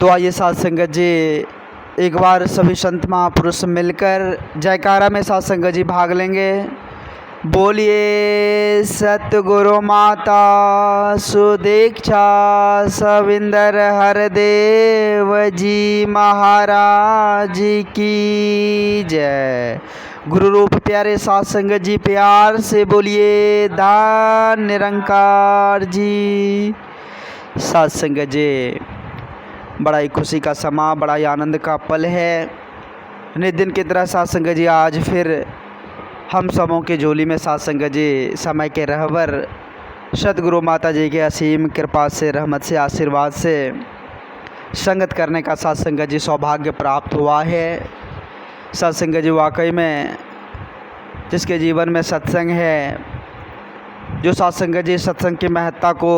तो आइए साथ संगत जी एक बार सभी संत महापुरुष मिलकर जयकारा में साथ संगत जी भाग लेंगे। बोलिए सतगुरु माता सुदीक्षा सविंदर हरदेव जी महाराज की जय। गुरु रूप प्यारे साथ संगत जी प्यार से बोलिए दान निरंकार जी। साथ संगत जी बड़ा ही खुशी का समा, बड़ा ही आनंद का पल है। नित दिन की तरह साथ संगत जी आज फिर हम सबों की झोली में साथ संगत जी समय के रहबर सतगुरु माता जी के असीम कृपा से, रहमत से, आशीर्वाद से संगत करने का साथ संगत जी सौभाग्य प्राप्त हुआ है। साथ संगत जी वाकई में जिसके जीवन में सत्संग है, जो साथ संगत जी सत्संग की महत्ता को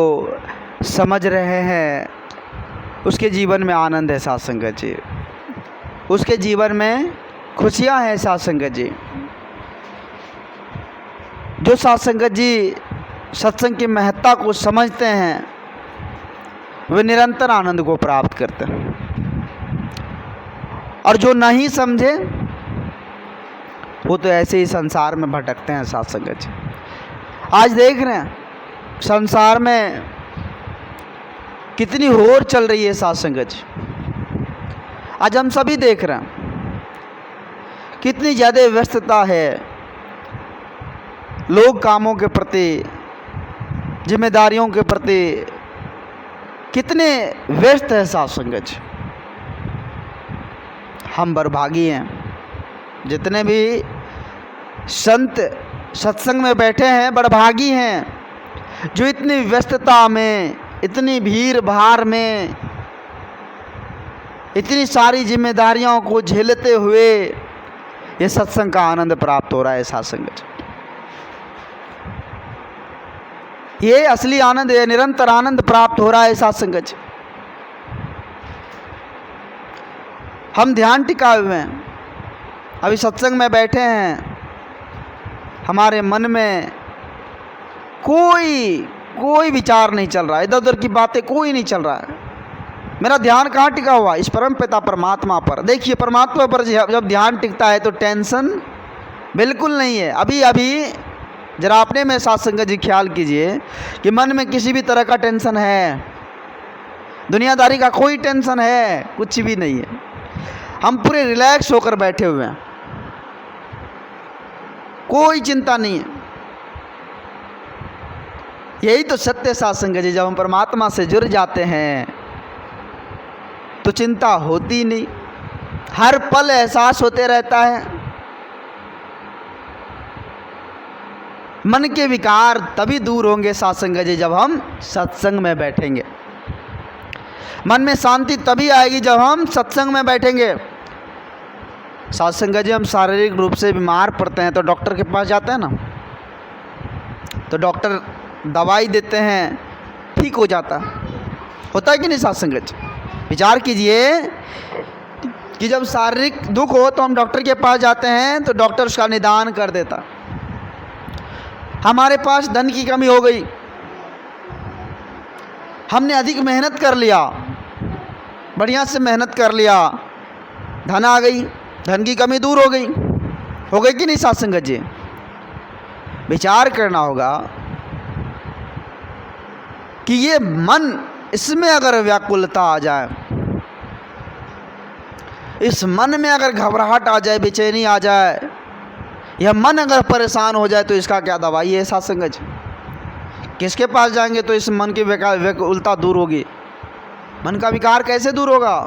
समझ रहे हैं, उसके जीवन में आनंद है साथ संगत जी, उसके जीवन में खुशियां हैं साथ संगत जी। जो साथ संगत जी सत्संग की महत्ता को समझते हैं वे निरंतर आनंद को प्राप्त करते हैं, और जो नहीं समझे वो तो ऐसे ही संसार में भटकते हैं साथ संगत जी। आज देख रहे हैं संसार में कितनी होड़ चल रही है साथ संगत जी। आज हम सभी देख रहे हैं कितनी ज़्यादा व्यस्तता है, लोग कामों के प्रति, जिम्मेदारियों के प्रति कितने व्यस्त है साथ संगत जी। हम बरभागी हैं, जितने भी संत सत्संग में बैठे हैं बड़भागी हैं, जो इतनी व्यस्तता में, इतनी भीड़ भाड़ में, इतनी सारी जिम्मेदारियों को झेलते हुए ये सत्संग का आनंद प्राप्त हो रहा है साथ संगत। ये असली आनंद है, निरंतर आनंद प्राप्त हो रहा है साथ संगत। हम ध्यान टिकाए हुए हैं, अभी सत्संग में बैठे हैं, हमारे मन में कोई विचार नहीं चल रहा है, इधर उधर की बातें कोई नहीं चल रहा है। मेरा ध्यान कहाँ टिका हुआ? इस परम पिता परमात्मा पर। देखिए परमात्मा पर जब ध्यान टिकता है तो टेंशन बिल्कुल नहीं है। अभी जरा अपने में साथ संगत जी ख्याल कीजिए कि मन में किसी भी तरह का टेंशन है, दुनियादारी का कोई टेंशन है? कुछ भी नहीं है। हम पूरे रिलैक्स होकर बैठे हुए हैं, कोई चिंता नहीं है। यही तो सत्य साथ संगत जी। जब हम परमात्मा से जुड़ जाते हैं तो चिंता होती नहीं, हर पल एहसास होते रहता है। मन के विकार तभी दूर होंगे साथ संगत जी जब हम सत्संग में बैठेंगे। मन में शांति तभी आएगी जब हम सत्संग में बैठेंगे। साथ संगत जी हम शारीरिक रूप से बीमार पड़ते हैं तो डॉक्टर के पास जाते हैं ना, तो डॉक्टर दवाई देते हैं, ठीक हो जाता होता है कि नहीं साथ संगत जी? विचार कीजिए कि जब शारीरिक दुख हो तो हम डॉक्टर के पास जाते हैं तो डॉक्टर उसका निदान कर देता। हमारे पास धन की कमी हो गई, हमने अधिक मेहनत कर लिया, बढ़िया से मेहनत कर लिया, धन आ गई, धन की कमी दूर हो गई कि नहीं साथ संगत जी? विचार करना होगा कि ये मन, इसमें अगर व्याकुलता आ जाए, इस मन में अगर घबराहट आ जाए, बेचैनी आ जाए, यह मन अगर परेशान हो जाए तो इसका क्या दवाई है साथ संगत जी? किसके पास जाएंगे तो इस मन की व्याकुलता दूर होगी? मन का विकार कैसे दूर होगा?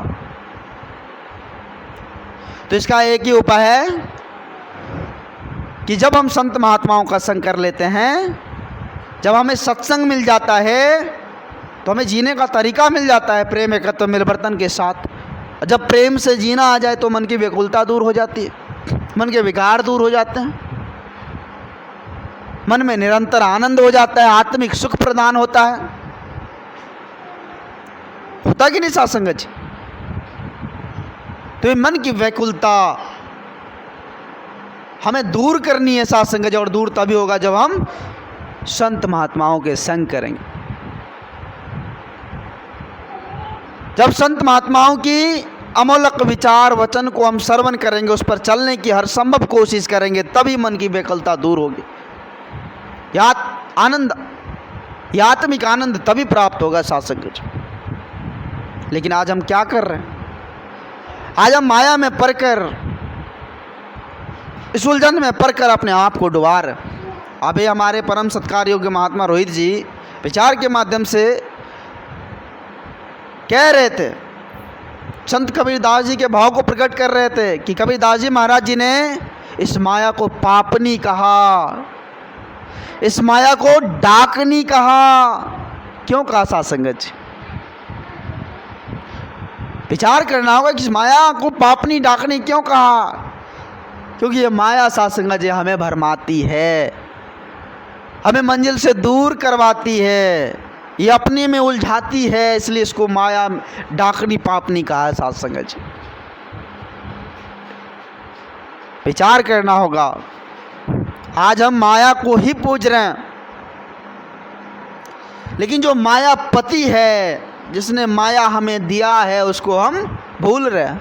तो इसका एक ही उपाय है कि जब हम संत महात्माओं का संग कर लेते हैं, जब हमें सत्संग मिल जाता है तो हमें जीने का तरीका मिल जाता है प्रेम एकत्व मिलवर्तन के साथ। जब प्रेम से जीना आ जाए तो मन की व्याकुलता दूर हो जाती है, मन के विकार दूर हो जाते हैं, मन में निरंतर आनंद हो जाता है, आत्मिक सुख प्रदान होता है। होता कि नहीं साथ संगत जी? तो ये मन की व्याकुलता हमें दूर करनी है साथ संगत जी, और दूर तभी होगा जब हम संत महात्माओं के संग करेंगे। जब संत महात्माओं की अमोलक विचार वचन को हम श्रवण करेंगे, उस पर चलने की हर संभव कोशिश करेंगे, तभी मन की बेकलता दूर होगी। आत्मिक आनंद तभी प्राप्त होगा सत्संग। लेकिन आज हम क्या कर रहे हैं? आज हम माया में पड़कर, इस उलझन में पड़कर अपने आप को डुबा रहे। अभी हमारे परम सत्कार योग्य महात्मा रोहित जी विचार के माध्यम से कह रहे थे, संत कबीरदास जी के भाव को प्रकट कर रहे थे कि कबीरदास जी महाराज जी ने इस माया को पापनी कहा, इस माया को डाकनी कहा। क्यों कहा सत्संगत जी? विचार करना होगा कि इस माया को पापनी डाकनी क्यों कहा? क्योंकि ये माया सत्संगत जी हमें भरमाती है, हमें मंजिल से दूर करवाती है, ये अपने में उलझाती है, इसलिए इसको माया डाकनी पापनी कहा है सत्संगत जी। विचार करना होगा। आज हम माया को ही पूज रहे हैं, लेकिन जो मायापति है, जिसने माया हमें दिया है, उसको हम भूल रहे हैं।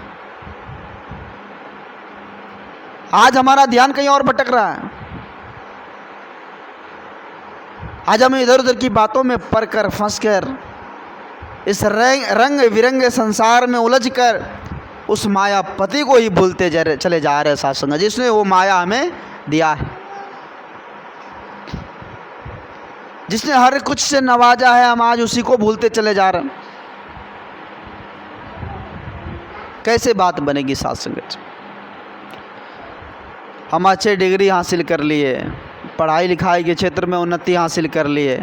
आज हमारा ध्यान कहीं और भटक रहा है। आज हम इधर उधर की बातों में पड़कर फंसकर इस रंग बिरंगे संसार में उलझकर उस मायापति को ही भूलते चले जा रहे सत्संग, जिसने वो माया हमें दिया है, जिसने हर कुछ से नवाजा है। हम आज उसी को भूलते चले जा रहे हैं। कैसे बात बनेगी सत्संग? हम अच्छे डिग्री हासिल कर लिए, पढ़ाई लिखाई के क्षेत्र में उन्नति हासिल कर लिए,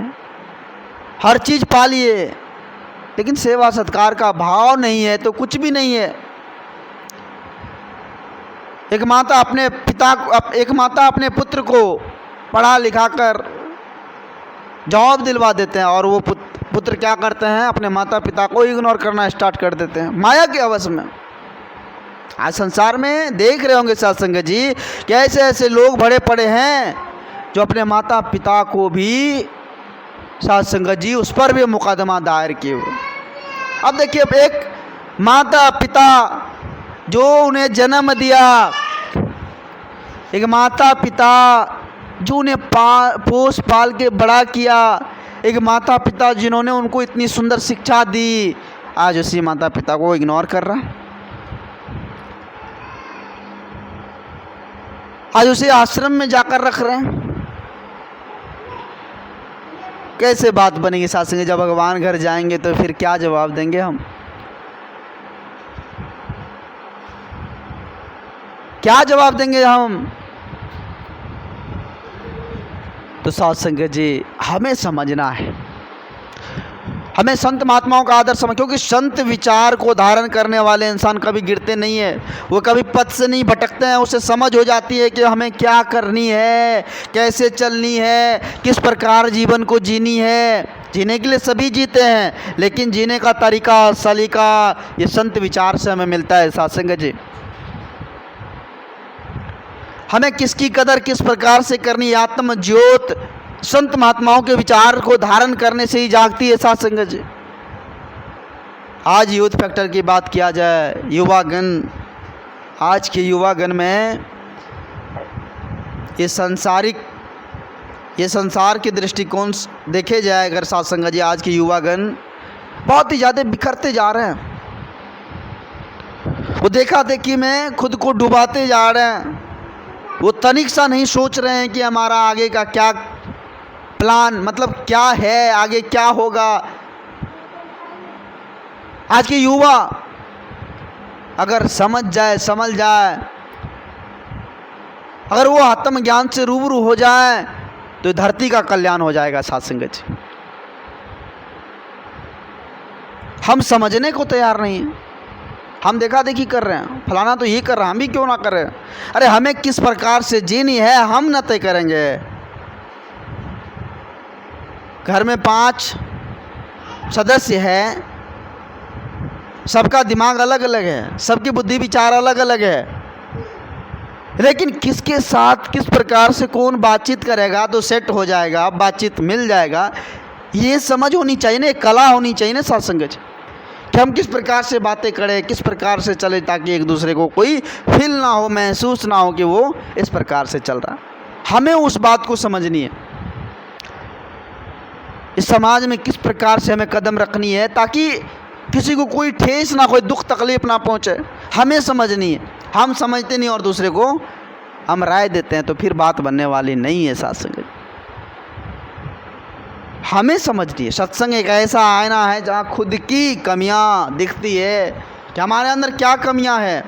हर चीज़ पा लिए, लेकिन सेवा सत्कार का भाव नहीं है तो कुछ भी नहीं है। एक माता अपने पुत्र को पढ़ा लिखा कर जॉब दिलवा देते हैं, और वो पुत्र क्या करते हैं? अपने माता पिता को इग्नोर करना स्टार्ट कर देते हैं माया के अवश में। आज संसार में देख रहे होंगे सत्संग जी, कैसे ऐसे लोग बड़े पड़े हैं जो अपने माता पिता को भी सत्संग जी उस पर भी मुकदमा दायर किए हुए। अब देखिए, अब एक माता पिता जो उन्हें जन्म दिया, एक माता पिता जो उन्हें पोस पाल के बड़ा किया, एक माता पिता जिन्होंने उनको इतनी सुंदर शिक्षा दी, आज उसी माता पिता को इग्नोर कर रहा। आज उसे आश्रम में जाकर रख रहे हैं। कैसे बात बनेगी सत्संग? जब भगवान घर जाएंगे तो फिर क्या जवाब देंगे हम? क्या जवाब देंगे हम? तो सत्संग जी हमें समझना है, हमें संत महात्माओं का आदर समझ, क्योंकि संत विचार को धारण करने वाले इंसान कभी गिरते नहीं है, वो कभी पथ से नहीं भटकते हैं। उसे समझ हो जाती है कि हमें क्या करनी है, कैसे चलनी है, किस प्रकार जीवन को जीनी है। जीने के लिए सभी जीते हैं, लेकिन जीने का तरीका सलीका ये संत विचार से हमें मिलता है सत्संग जी। हमें किसकी कदर किस प्रकार से करनी, आत्म ज्योत संत महात्माओं के विचार को धारण करने से ही जागती है सत्संग जी। आज यूथ फैक्टर की बात किया जाए, युवागण, आज के युवागण में ये संसार के दृष्टिकोण देखे जाए अगर सत्संग जी, आज के युवागण बहुत ही ज़्यादा बिखरते जा रहे हैं। वो देखा देखी में खुद को डुबाते जा रहे हैं। वो तनिक सा नहीं सोच रहे हैं कि हमारा आगे का क्या प्लान, मतलब क्या है, आगे क्या होगा। आज के युवा अगर समझ जाए, अगर वो आत्मज्ञान से रूबरू हो जाए तो धरती का कल्याण हो जाएगा सत्संग जी। हम समझने को तैयार नहीं हैं। हम देखा देखी कर रहे हैं, फलाना तो ये कर रहा है, हम भी क्यों ना कर रहे हैं। अरे हमें किस प्रकार से जीनी है हम न तय करेंगे। घर में 5 सदस्य हैं, सबका दिमाग अलग अलग है, सबकी बुद्धि विचार अलग अलग है, लेकिन किसके साथ किस प्रकार से कौन बातचीत करेगा तो सेट हो जाएगा, बातचीत मिल जाएगा, ये समझ होनी चाहिए ना, कला होनी चाहिए ना सत्संग। कि हम किस प्रकार से बातें करें, किस प्रकार से चले, ताकि एक दूसरे को कोई फील ना हो, महसूस ना हो कि वो इस प्रकार से चल रहा। हमें उस बात को समझनी है, इस समाज में किस प्रकार से हमें कदम रखनी है ताकि किसी को कोई ठेस ना, कोई दुख तकलीफ ना पहुंचे, हमें समझनी है। हम समझते नहीं और दूसरे को हम राय देते हैं तो फिर बात बनने वाली नहीं है। सत्संग हमें समझनी है। सत्संग एक ऐसा आईना है जहाँ खुद की कमियां दिखती है कि हमारे अंदर क्या कमियां हैं,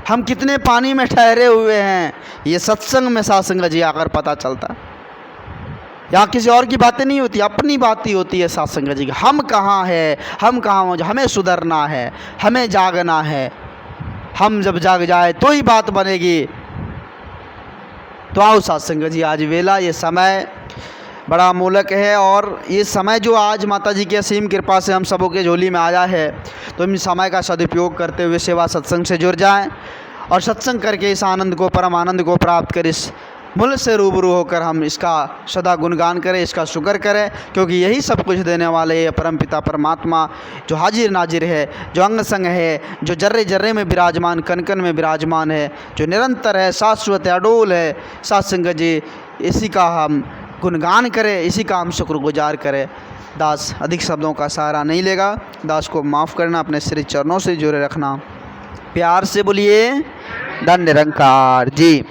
हम कितने पानी में ठहरे हुए हैं, ये सत्संग में सत्संग जी आकर पता चलता है। यहाँ किसी और की बातें नहीं होती, अपनी बात ही होती है सत्संग जी की। हम कहाँ है, हम कहाँ, हमें सुधरना है, हमें जागना है। हम जब जाग जाए तो ही बात बनेगी। तो आओ सत्संग जी, आज वेला, ये समय बड़ा अमूलक है और ये समय जो आज माता जी की असीम कृपा से हम सबों के झोली में आया है, तो इन समय का सदुपयोग करते हुए सेवा सत्संग से जुड़ जाएं और सत्संग करके इस आनंद को, परम आनंद को प्राप्त कर इस मूल से रूबरू होकर हम इसका सदा गुणगान करें, इसका शुक्र करें, क्योंकि यही सब कुछ देने वाले ये परम पिता परमात्मा जो हाजिर नाजिर है, जो अंग संग है, जो जर्रे जर्रे में विराजमान, कण कण में विराजमान है, जो निरंतर है, शाश्वत है, अडोल है। सत्संग जी, इसी का हम गुणगान करें, इसी का हम शुक्रगुजार करें। दास अधिक शब्दों का सहारा नहीं लेगा, दास को माफ़ करना, अपने श्री चरणों से जुड़े रखना। प्यार से बोलिए धन निरंकार जी।